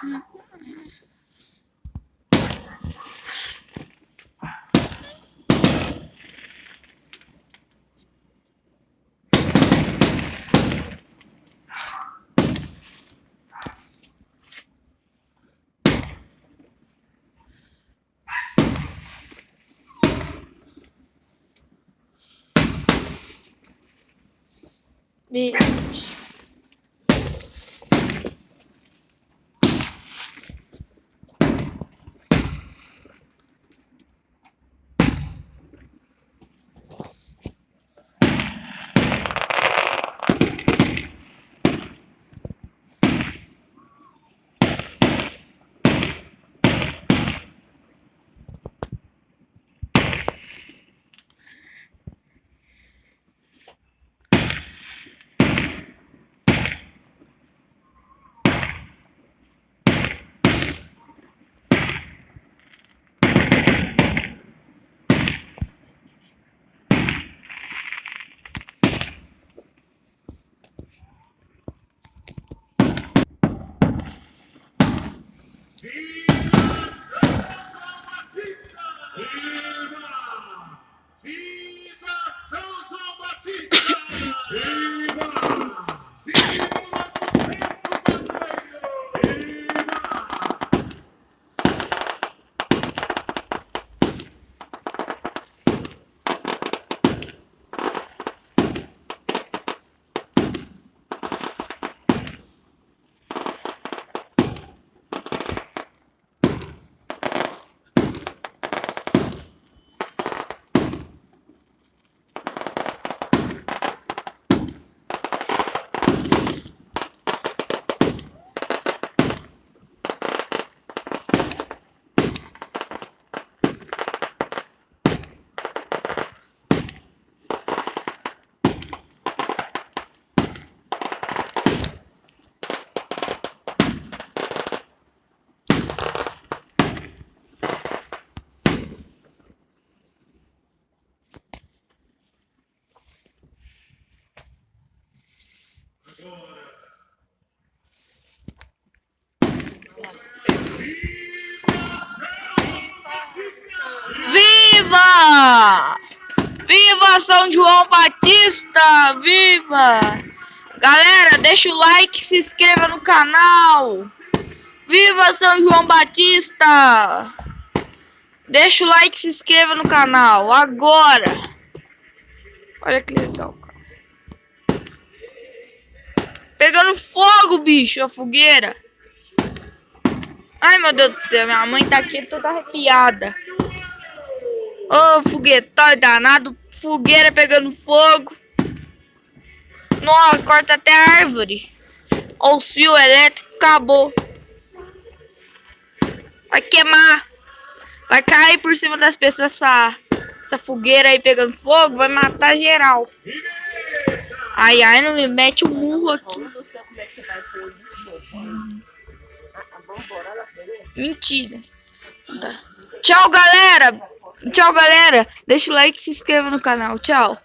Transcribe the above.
Verde. Viva! Viva São João Batista! Viva! Galera, deixa o like e se inscreva no canal. Viva São João Batista! Deixa o like e se inscreva no canal agora. Olha que legal, cara. Pegando fogo, bicho, a fogueira. Ai, meu Deus do céu, minha mãe tá aqui toda arrepiada. Ô, foguetói danado, fogueira pegando fogo. Nossa, corta até a árvore. Ou os fios elétricos, acabou. Vai queimar. Vai cair por cima das pessoas essa fogueira aí pegando fogo, vai matar geral. Ai, ai, não me mete o murro aqui. Mentira. Tá. Tchau, galera. Tchau, galera. Deixa o like e se inscreva no canal. Tchau.